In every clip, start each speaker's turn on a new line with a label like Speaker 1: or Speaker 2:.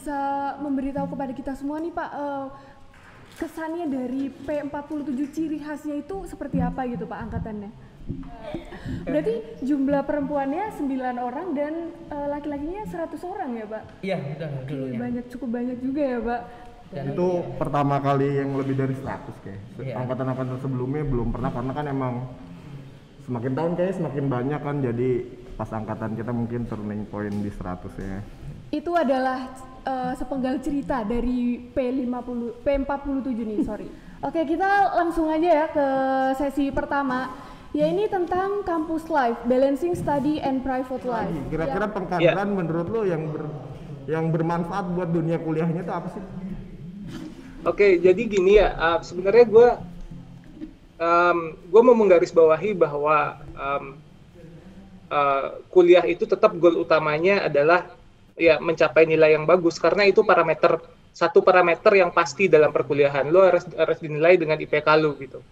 Speaker 1: bisa memberitahu kepada kita semua nih Pak, kesannya dari P47 ciri khasnya itu seperti apa gitu Pak angkatannya? Berarti jumlah perempuannya 9 orang dan laki-lakinya 100 orang ya Pak?
Speaker 2: Iya, udah dulunya.
Speaker 1: Cukup banyak juga ya Pak.
Speaker 3: Dan itu pertama kali yang lebih dari 100 kayak.
Speaker 2: Iya.
Speaker 3: Angkatan-angkatan sebelumnya belum pernah, karena kan emang semakin tahun kayaknya semakin banyak kan, jadi pas angkatan kita mungkin turning point di 100 ya. Itu
Speaker 1: adalah sepenggal cerita dari P47 nih, sorry. Oke, kita langsung aja ya ke sesi pertama. Ya ini tentang campus life, balancing study and private life.
Speaker 3: Kira-kira pengkaderan menurut lo yang bermanfaat buat dunia kuliahnya itu apa sih?
Speaker 4: Oke, jadi gini ya, sebenarnya gue mau menggarisbawahi bahwa kuliah itu tetap goal utamanya adalah ya mencapai nilai yang bagus, karena itu satu parameter yang pasti dalam perkuliahan. Lo harus dinilai dengan IPK lo gitu.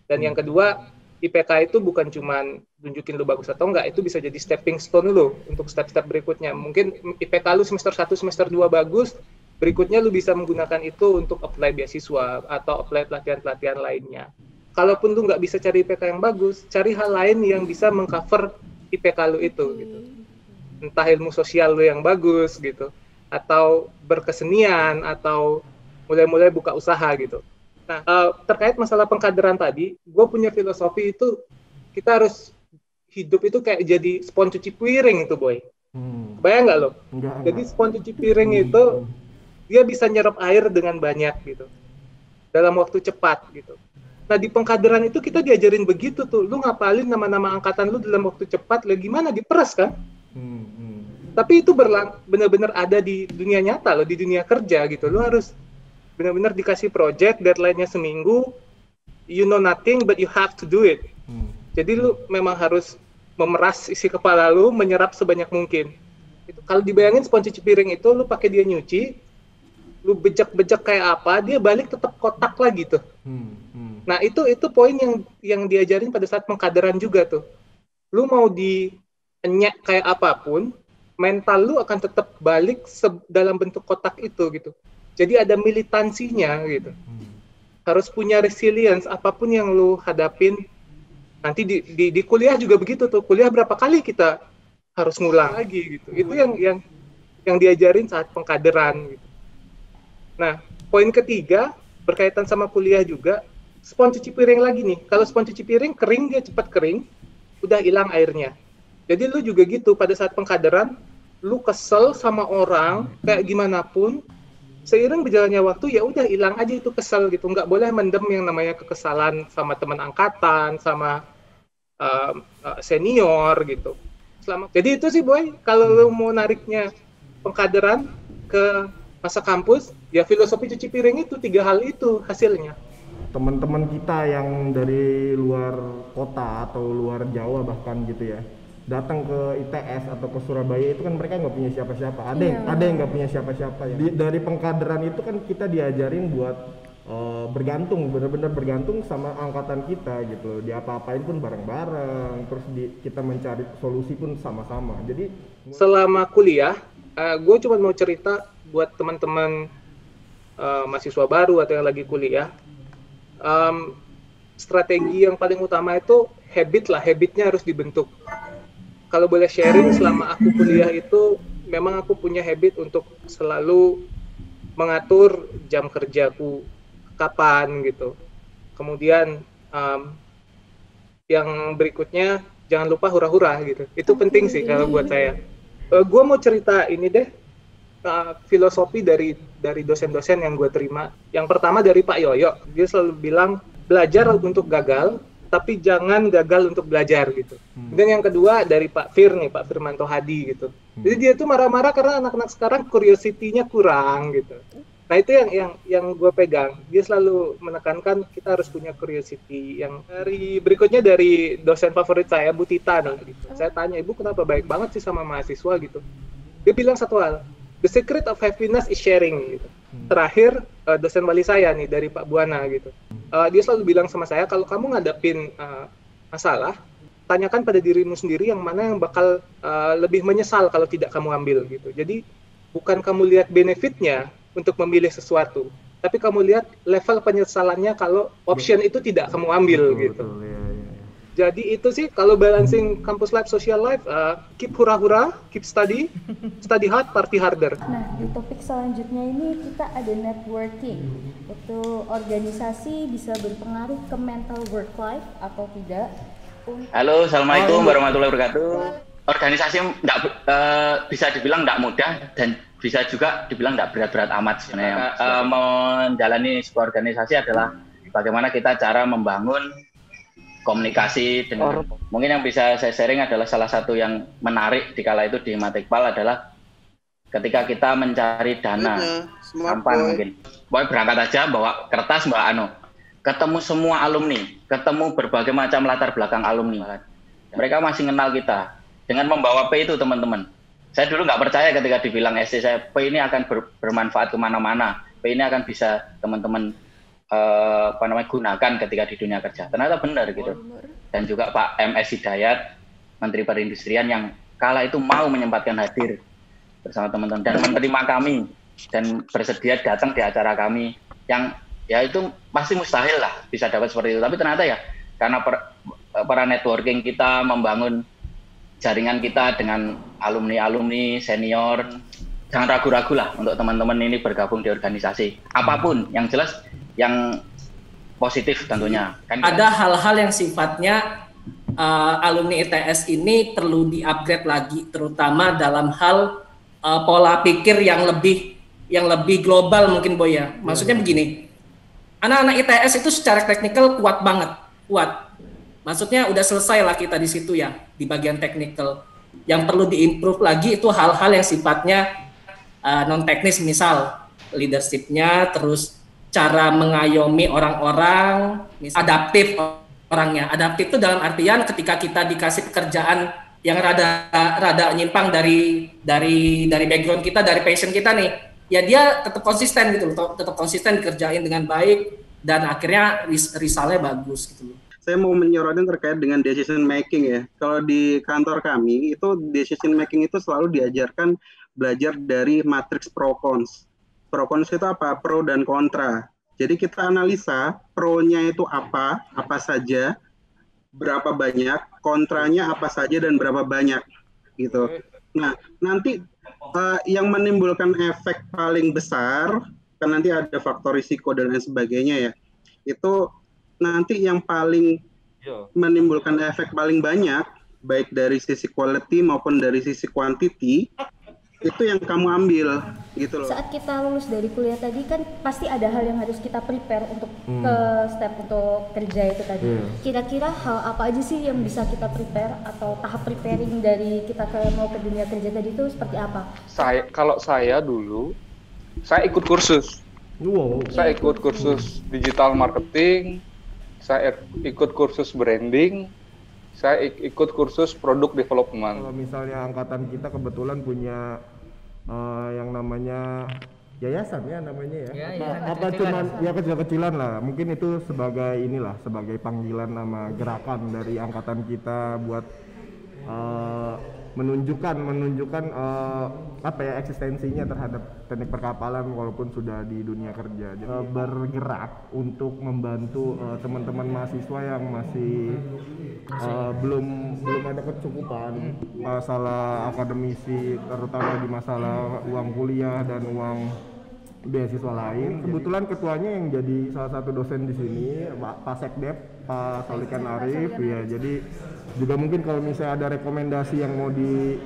Speaker 4: Dan yang kedua, IPK itu bukan cuma tunjukin lo bagus atau enggak, itu bisa jadi stepping stone lo untuk step-step berikutnya. Mungkin IPK lo semester 1, semester 2 bagus, berikutnya lu bisa menggunakan itu untuk apply beasiswa atau apply pelatihan-pelatihan lainnya. Kalaupun lu nggak bisa cari IPK yang bagus, cari hal lain yang bisa mengcover IPK lu itu gitu. Entah ilmu sosial lu yang bagus gitu, atau berkesenian, atau mulai-mulai buka usaha gitu. Nah, terkait masalah pengkaderan tadi, gue punya filosofi itu kita harus hidup itu kayak jadi spons cuci piring itu, boy. Bayang nggak lo? Jadi spons cuci piring itu dia bisa nyerap air dengan banyak gitu, dalam waktu cepat gitu. Nah di pengkaderan itu kita diajarin begitu tuh, lu ngapalin nama-nama angkatan lu dalam waktu cepat, lah gimana diperas kan? Tapi itu benar-benar ada di dunia nyata loh, di dunia kerja gitu. Lu harus benar-benar dikasih project, deadline-nya seminggu, you know nothing but you have to do it. Jadi lu memang harus memeras isi kepala lu, menyerap sebanyak mungkin. Itu kalau dibayangin spons cuci piring itu, lu pakai dia nyuci, lu bejek-bejek kayak apa, dia balik tetap kotak lagi tuh. Nah itu poin yang diajarin pada saat pengkaderan juga tuh. Lu mau dienyek kayak apapun, mental lu akan tetap balik dalam bentuk kotak itu gitu. Jadi ada militansinya gitu. Harus punya resilience apapun yang lu hadapin. Nanti di kuliah juga begitu tuh. Kuliah berapa kali kita harus ngulang lagi gitu. Itu yang diajarin saat pengkaderan gitu. Nah, poin ketiga berkaitan sama kuliah juga, spons cuci piring lagi nih. Kalau spons cuci piring kering, dia cepat kering, udah hilang airnya. Jadi lu juga gitu, pada saat pengkaderan, lu kesel sama orang kayak gimana pun, seiring berjalannya waktu ya udah hilang aja itu kesel gitu. Nggak boleh mendem yang namanya kekesalan sama teman angkatan, sama senior gitu. Jadi itu sih boy, kalau lu mau nariknya pengkaderan ke masa kampus, ya filosofi cuci piring itu 3 hal itu hasilnya.
Speaker 3: Teman-teman kita yang dari luar kota atau luar Jawa bahkan gitu ya, datang ke ITS atau ke Surabaya itu kan mereka nggak punya siapa-siapa. Ada yang nggak punya siapa-siapa ya. Dari pengkaderan itu kan kita diajarin buat bergantung, benar-benar bergantung sama angkatan kita gitu. Diapa-apain pun bareng-bareng, terus kita mencari solusi pun sama-sama. Jadi
Speaker 4: selama kuliah, gue cuma mau cerita buat teman-teman mahasiswa baru atau yang lagi kuliah, strategi yang paling utama itu habitnya harus dibentuk. Kalau boleh sharing, selama aku kuliah itu memang aku punya habit untuk selalu mengatur jam kerjaku kapan gitu. Kemudian yang berikutnya jangan lupa hura-hura gitu. Itu penting sih kalau buat saya. Gue mau cerita ini deh, filosofi dari dosen-dosen yang gue terima. Yang pertama dari Pak Yoyo, dia selalu bilang belajar untuk gagal, tapi jangan gagal untuk belajar gitu. Dan yang kedua dari Pak Firmanto Hadi gitu. Jadi dia tuh marah-marah karena anak-anak sekarang curiosity-nya kurang gitu. Nah itu yang gue pegang. Dia selalu menekankan kita harus punya curiosity. Yang berikutnya dari dosen favorit saya, Bu Tita nih. Gitu. Saya tanya, Ibu kenapa baik banget sih sama mahasiswa gitu. Dia bilang satu hal, the secret of happiness is sharing gitu. Terakhir dosen wali saya nih dari Pak Buana gitu. Dia selalu bilang sama saya, kalau kamu ngadapin masalah, tanyakan pada dirimu sendiri yang mana yang bakal lebih menyesal kalau tidak kamu ambil gitu. Jadi bukan kamu lihat benefitnya untuk memilih sesuatu, tapi kamu lihat level penyesalannya kalau option itu tidak kamu ambil gitu.
Speaker 3: Betul, ya, ya.
Speaker 4: Jadi itu sih kalau balancing campus life, social life, keep hura-hura, keep study hard, party harder.
Speaker 2: Nah, di topik selanjutnya ini kita ada networking. Itu organisasi bisa berpengaruh ke mental work life atau tidak?
Speaker 5: Halo, assalamualaikum warahmatullahi wabarakatuh. Organisasi bisa dibilang tidak mudah dan bisa juga dibilang tidak berat-berat amat sebenarnya. Menjalani sebuah organisasi adalah bagaimana kita cara membangun komunikasi dengan. Mungkin yang bisa saya sharing adalah salah satu yang menarik di kala itu di Matikpal adalah ketika kita mencari dana sampan mungkin. Pokoknya berangkat aja bawa kertas bawa ketemu semua alumni, ketemu berbagai macam latar belakang alumni. Mereka masih kenal kita dengan membawa P itu teman-teman. Saya dulu nggak percaya ketika dibilang SD saya P ini akan bermanfaat kemana-mana, P ini akan bisa teman-teman gunakan ketika di dunia kerja. Ternyata benar gitu. Dan juga Pak MS Hidayat, Menteri Perindustrian yang kala itu mau menyempatkan hadir bersama teman-teman dan menerima kami dan bersedia datang di acara kami yang ya itu pasti mustahil lah bisa dapat seperti itu. Tapi ternyata ya karena para networking kita membangun jaringan kita dengan alumni-alumni senior, jangan ragu-ragu lah untuk teman-teman ini bergabung di organisasi apapun yang jelas yang positif tentunya.
Speaker 6: Ada hal-hal yang sifatnya alumni ITS ini perlu di-upgrade lagi, terutama dalam hal pola pikir yang lebih global mungkin Boy ya. Maksudnya begini, anak-anak ITS itu secara teknikal kuat banget, kuat. Maksudnya udah selesai lah kita di situ ya, di bagian teknikal. Yang perlu diimprove lagi itu hal-hal yang sifatnya non teknis, misal leadership-nya, terus cara mengayomi orang-orang, adaptif orangnya. Adaptif itu dalam artian ketika kita dikasih pekerjaan yang rada nyimpang dari background kita, dari passion kita nih, ya dia tetap konsisten gitu loh, tetap konsisten dikerjain dengan baik dan akhirnya resultnya bagus gitu loh.
Speaker 7: Saya mau menyorotkan terkait dengan decision making ya. Kalau di kantor kami itu decision making itu selalu diajarkan belajar dari matriks pro cons. Pro cons itu apa? Pro dan kontra. Jadi kita analisa pro-nya itu apa saja, berapa banyak, kontranya apa saja dan berapa banyak gitu. Nah, nanti yang menimbulkan efek paling besar kan nanti ada faktor risiko dan lain sebagainya ya. Itu nanti yang paling menimbulkan efek paling banyak baik dari sisi quality maupun dari sisi quantity itu yang kamu ambil gitu loh.
Speaker 2: Saat kita lulus dari kuliah tadi kan pasti ada hal yang harus kita prepare untuk ke step untuk kerja itu tadi. Kira-kira hal apa aja sih yang bisa kita prepare atau tahap preparing dari kita mau ke dunia kerja tadi itu seperti apa?
Speaker 8: Kalau saya dulu saya ikut kursus. Saya ikut kursus digital marketing, saya ikut kursus branding, saya ikut kursus product development.
Speaker 3: Kalau misalnya angkatan kita kebetulan punya yang namanya yayasan ya namanya ya. Apa cuman ya kecil-kecilan lah. Mungkin itu sebagai sebagai panggilan nama gerakan dari angkatan kita buat menunjukkan eksistensinya terhadap teknik perkapalan walaupun sudah di dunia kerja. Jadi bergerak untuk membantu teman-teman mahasiswa yang masih belum ada kecukupan masalah akademisi, terutama di masalah uang kuliah dan uang beasiswa lain. Kebetulan ketuanya yang jadi salah satu dosen di sini, Pak Sekdep, Pak Solikan Arif. Ya, jadi juga mungkin kalau misalnya ada rekomendasi yang mau di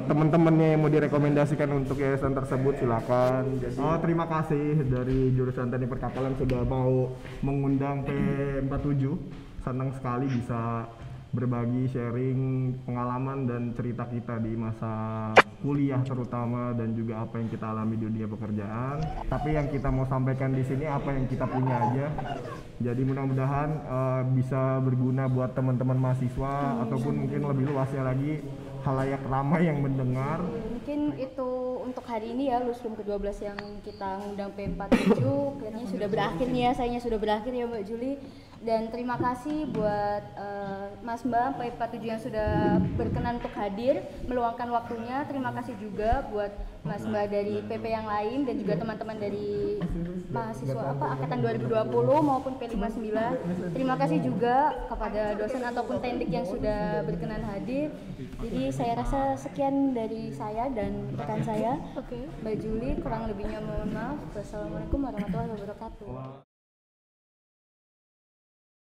Speaker 3: teman-temannya yang mau direkomendasikan untuk yayasan tersebut silakan. Jadi, terima kasih dari jurusan Teknik Perkapalan sudah mau mengundang P47. Senang sekali bisa berbagi sharing pengalaman dan cerita kita di masa kuliah terutama dan juga apa yang kita alami di dunia pekerjaan. Tapi yang kita mau sampaikan di sini apa yang kita punya aja. Jadi mudah-mudahan bisa berguna buat teman-teman mahasiswa ataupun mungkin lebih luasnya lagi halayak ramai yang mendengar.
Speaker 2: Mungkin itu untuk hari ini ya Lusrum ke-12 yang kita ngundang P47 kayaknya sudah berakhir nih ya, sayangnya sudah berakhir ya Mbak Juli. Dan terima kasih buat Mas Mbak P47 yang sudah berkenan untuk hadir, meluangkan waktunya. Terima kasih juga buat Mas Mbak dari PP yang lain dan juga teman-teman dari mahasiswa angkatan 2020 maupun P59. Terima kasih juga kepada dosen ataupun tendik yang sudah berkenan hadir. Jadi saya rasa sekian dari saya dan rekan saya, Mbak Juli. Kurang lebihnya mohon maaf. Wassalamualaikum warahmatullahi wabarakatuh.